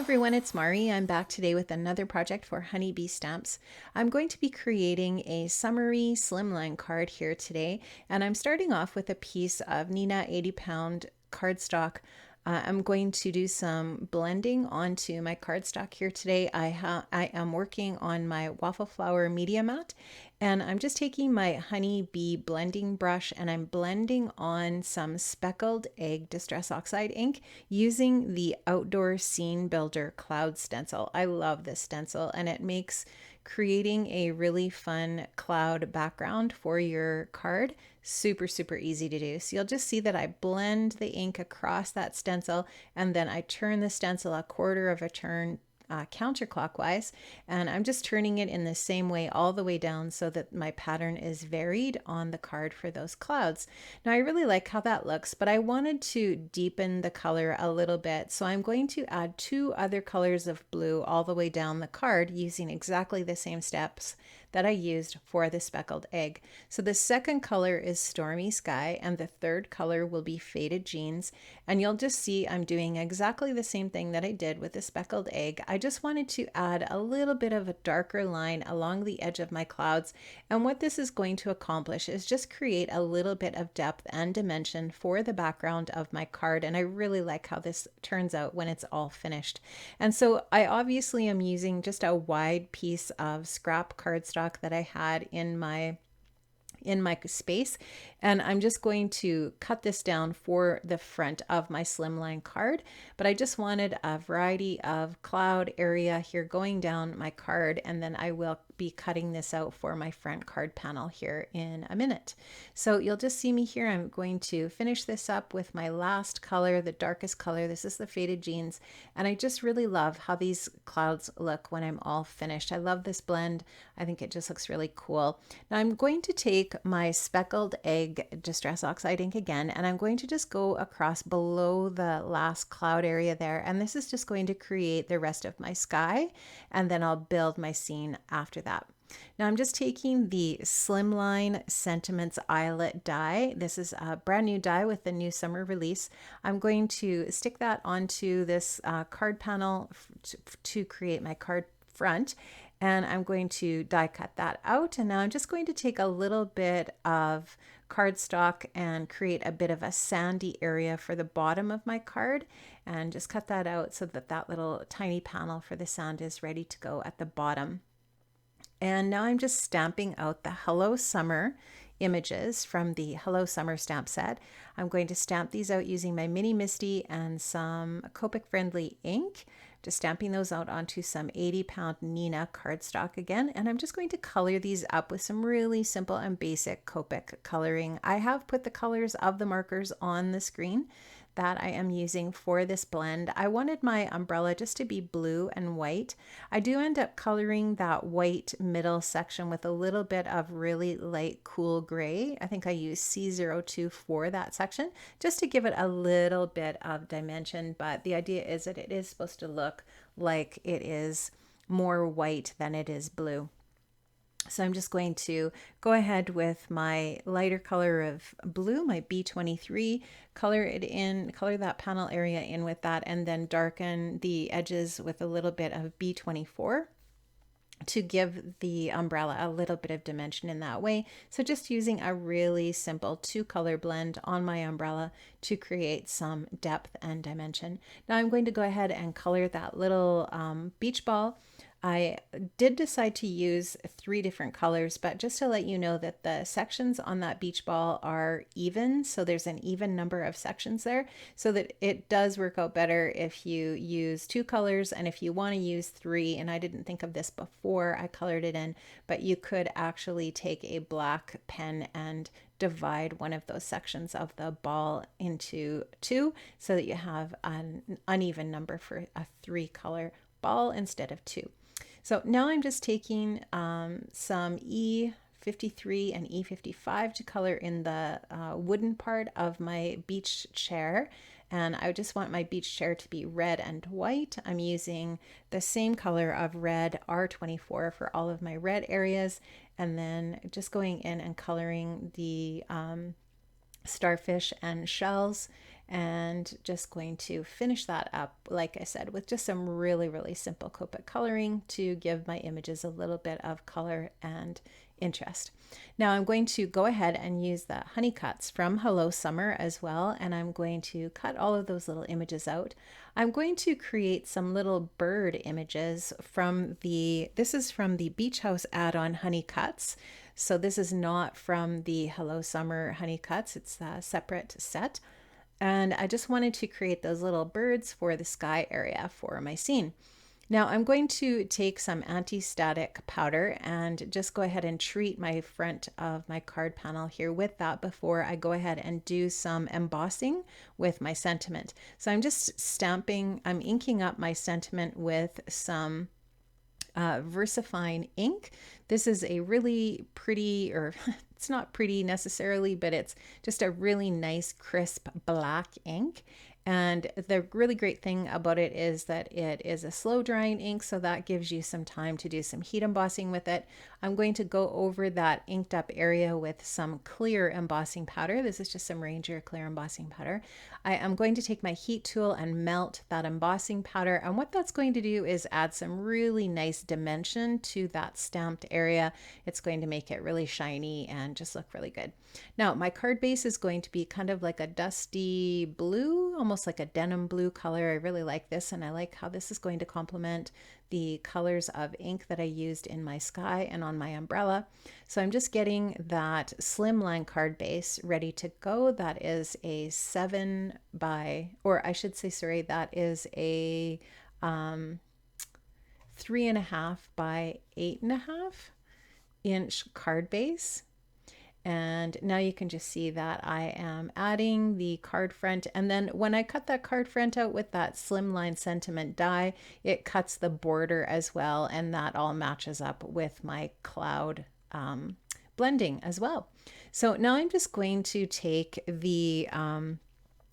everyone, it's Mari. I'm back today with another project for Honeybee Stamps. I'm going to be creating a summery slimline card here today, and I'm starting off with a piece of Neenah 80-pound cardstock. I'm going to do some blending onto my cardstock here today. I am working on my waffle flower media mat, and I'm just taking my Honeybee blending brush and I'm blending on some speckled egg distress oxide ink using the Outdoor Scene Builder cloud stencil. I love this stencil, and it makes creating a really fun cloud background for your card super easy to do. So you'll just see that I blend the ink across that stencil, and then I turn the stencil a quarter of a turn counterclockwise, and I'm just turning it in the same way all the way down so that my pattern is varied on the card for those clouds. Now I really like how that looks, but I wanted to deepen the color a little bit, so I'm going to add two other colors of blue all the way down the card using exactly the same steps that I used for the speckled egg. So the second color is Stormy Sky, and the third color will be Faded Jeans. And you'll just see I'm doing exactly the same thing that I did with the speckled egg. I just wanted to add a little bit of a darker line along the edge of my clouds. And what this is going to accomplish is just create a little bit of depth and dimension for the background of my card. And I really like how this turns out when it's all finished. And so I obviously am using just a wide piece of scrap cardstock that I had in my space, and I'm just going to cut this down for the front of my slimline card. But I just wanted a variety of cloud area here going down my card, and then I will be cutting this out for my front card panel here in a minute. So you'll just see me here. I'm going to finish this up with my last color, the darkest color. This is the Faded Jeans, and I just really love how these clouds look when I'm all finished. I love this blend. I think it just looks really cool. Now I'm going to take my speckled egg distress oxide ink again, and I'm going to just go across below the last cloud area there, and this is just going to create the rest of my sky, and then I'll build my scene after that. Now I'm just taking the Slimline Sentiments Eyelet die. This is a brand new die with the new summer release. I'm going to stick that onto this card panel to create my card front, and I'm going to die cut that out. And now I'm just going to take a little bit of cardstock and create a bit of a sandy area for the bottom of my card, and just cut that out so that that little tiny panel for the sand is ready to go at the bottom. And now I'm just stamping out the Hello Summer images from the Hello Summer stamp set. I'm going to stamp these out using my Mini Misty and some Copic friendly ink. Just stamping those out onto some 80-pound Neenah cardstock again, and I'm just going to color these up with some really simple and basic Copic coloring. I have put the colors of the markers on the screen that I am using for this blend. I wanted my umbrella just to be blue and white. I do end up coloring that white middle section with a little bit of really light cool gray. I think I use C02 for that section just to give it a little bit of dimension, but the idea is that it is supposed to look like it is more white than it is blue. So I'm just going to go ahead with my lighter color of blue, my B23, color it in, color that panel area in with that, and then darken the edges with a little bit of B24 to give the umbrella a little bit of dimension in that way. So just using a really simple two-color blend on my umbrella to create some depth and dimension. Now I'm going to go ahead and color that little beach ball. I did decide to use 3 different colors, but just to let you know that the sections on that beach ball are even, so there's an even number of sections there, so that it does work out better if you use 2 colors, and if you want to use 3, and I didn't think of this before I colored it in, but you could actually take a black pen and divide one of those sections of the ball into 2 so that you have an uneven number for a 3-color ball instead of 2. So now I'm just taking some E53 and E55 to color in the wooden part of my beach chair. And I just want my beach chair to be red and white. I'm using the same color of red, R24, for all of my red areas. And then just going in and coloring the starfish and shells and just going to finish that up, like I said, with just some really, really simple Copic coloring to give my images a little bit of color and interest. Now I'm going to go ahead and use the honey cuts from Hello Summer as well, and I'm going to cut all of those little images out. I'm going to create some little bird images from this is from the Beach House add-on honey cuts. So this is not from the Hello Summer honey cuts, it's a separate set. And I just wanted to create those little birds for the sky area for my scene. Now I'm going to take some anti-static powder and just go ahead and treat my front of my card panel here with that before I go ahead and do some embossing with my sentiment. So I'm just I'm inking up my sentiment with some VersaFine ink. This is a really pretty, or it's not pretty necessarily, but it's just a really nice crisp black ink. And the really great thing about it is that it is a slow drying ink, so that gives you some time to do some heat embossing with it. I'm going to go over that inked up area with some clear embossing powder. This is just some Ranger clear embossing powder. I am going to take my heat tool and melt that embossing powder, and what that's going to do is add some really nice dimension to that stamped area. It's going to make it really shiny and just look really good. Now my card base is going to be kind of like a dusty blue, almost like a denim blue color. I really like this, and I like how this is going to complement the colors of ink that I used in my sky and on my umbrella. So I'm just getting that Slimline card base ready to go. That is a 7 by, or I should say, sorry, that is a 3.5 by 8.5 inch card base. And now you can just see that I am adding the card front. And then when I cut that card front out with that Slimline sentiment die, it cuts the border as well. And that all matches up with my cloud blending as well. So now I'm just going to take the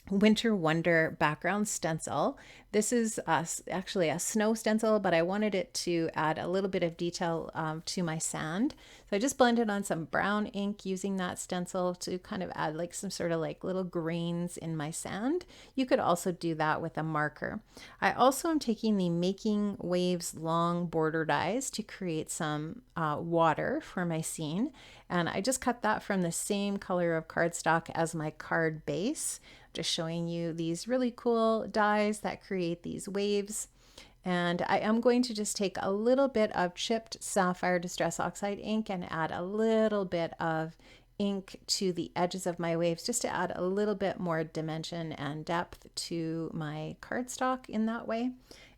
Winter Wonder background stencil. This is actually a snow stencil, but I wanted it to add a little bit of detail to my sand. So I just blended on some brown ink using that stencil to kind of add like some sort of like little grains in my sand. You could also do that with a marker. I also am taking the Making Waves long border dies to create some water for my scene. And I just cut that from the same color of cardstock as my card base. Just showing you these really cool dies that create these waves. And I am going to just take a little bit of chipped sapphire distress oxide ink and add a little bit of ink to the edges of my waves just to add a little bit more dimension and depth to my cardstock in that way.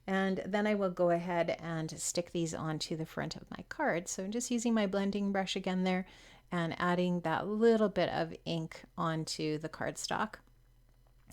And then I will go ahead and stick these onto the front of my card. So I'm just using my blending brush again there and adding that little bit of ink onto the cardstock.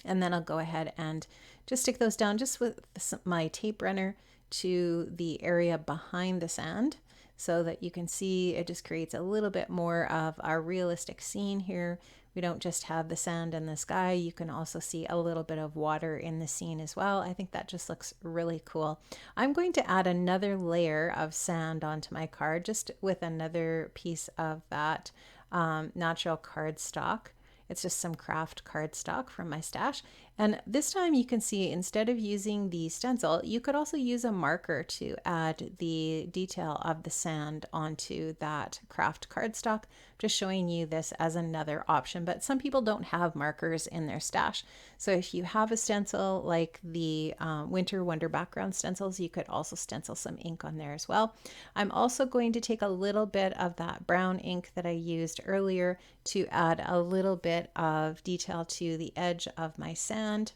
And then I'll go ahead and just stick those down just with my tape runner to the area behind the sand so that you can see it just creates a little bit more of our realistic scene here. We don't just have the sand and the sky, you can also see a little bit of water in the scene as well. I think that just looks really cool. I'm going to add another layer of sand onto my card just with another piece of that natural cardstock. It's just some craft cardstock from my stash. And this time you can see instead of using the stencil, you could also use a marker to add the detail of the sand onto that craft cardstock. Just showing you this as another option, but some people don't have markers in their stash. So if you have a stencil like the Winter Wonder background stencils, you could also stencil some ink on there as well. I'm also going to take a little bit of that brown ink that I used earlier to add a little bit of detail to the edge of my sand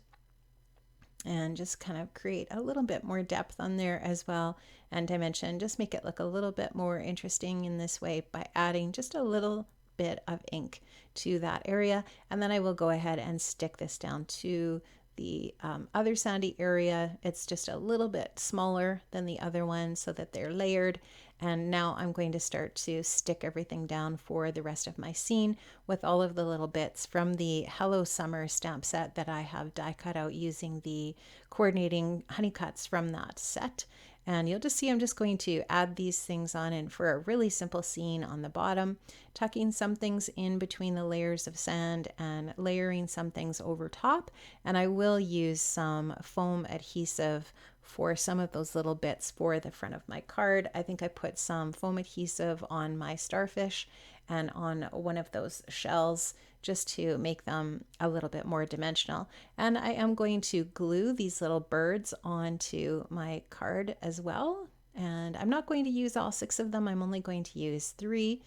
and just kind of create a little bit more depth on there as well, and dimension. Just make it look a little bit more interesting in this way by adding just a little bit of ink to that area. And then I will go ahead and stick this down to the other sandy area. It's just a little bit smaller than the other one so that they're layered. And now I'm going to start to stick everything down for the rest of my scene with all of the little bits from the Hello Summer stamp set that I have die cut out using the coordinating honey cuts from that set. And you'll just see I'm just going to add these things on, and for a really simple scene on the bottom, tucking some things in between the layers of sand and layering some things over top. And I will use some foam adhesive for some of those little bits for the front of my card. I think I put some foam adhesive on my starfish and on one of those shells just to make them a little bit more dimensional. And I am going to glue these little birds onto my card as well. And I'm not going to use all 6 of them. I'm only going to use 3,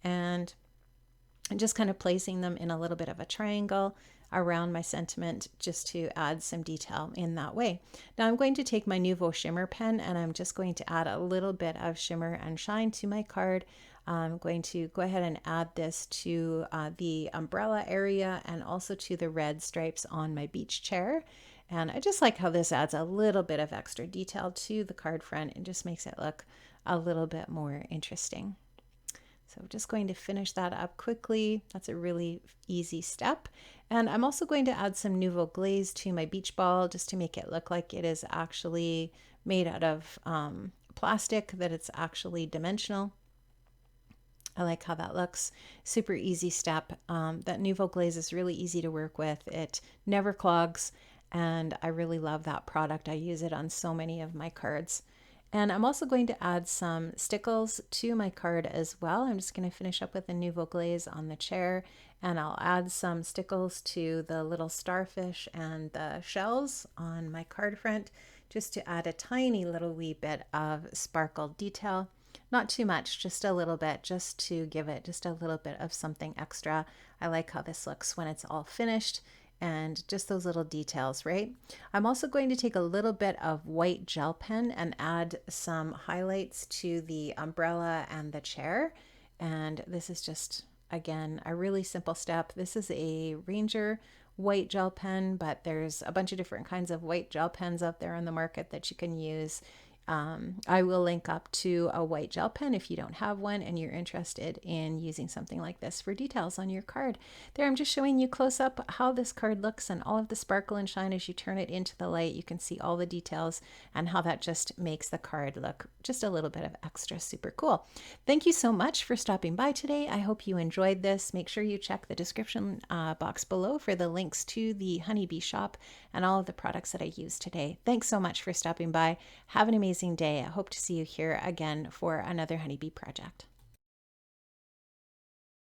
and just kind of placing them in a little bit of a triangle around my sentiment just to add some detail in that way. Now I'm going to take my Nouveau Shimmer pen, and I'm just going to add a little bit of shimmer and shine to my card. I'm going to go ahead and add this to the umbrella area and also to the red stripes on my beach chair. And I just like how this adds a little bit of extra detail to the card front and just makes it look a little bit more interesting. So I'm just going to finish that up quickly. That's a really easy step. And I'm also going to add some Nouveau Glaze to my beach ball just to make it look like it is actually made out of plastic, that it's actually dimensional. I like how that looks. Super easy step. That Nouveau Glaze is really easy to work with. It never clogs, and I really love that product. I use it on so many of my cards. And I'm also going to add some stickles to my card as well. I'm just going to finish up with the Nouveau Glaze on the chair, and I'll add some stickles to the little starfish and the shells on my card front just to add a tiny little wee bit of sparkle detail. Not too much, just a little bit, just to give it just a little bit of something extra. I like how this looks when it's all finished, and just those little details, right? I'm also going to take a little bit of white gel pen and add some highlights to the umbrella and the chair. And this is just, again, a really simple step. This is a Ranger white gel pen, but there's a bunch of different kinds of white gel pens out there on the market that you can use. I will link up to a white gel pen if you don't have one and you're interested in using something like this for details on your card. There, I'm just showing you close up how this card looks and all of the sparkle and shine as you turn it into the light. You can see all the details and how that just makes the card look just a little bit of extra super cool. Thank you so much for stopping by today. I hope you enjoyed this. Make sure you check the description box below for the links to the Honeybee shop and all of the products that I used today. Thanks so much for stopping by. Have an amazing day. I hope to see you here again for another honeybee project.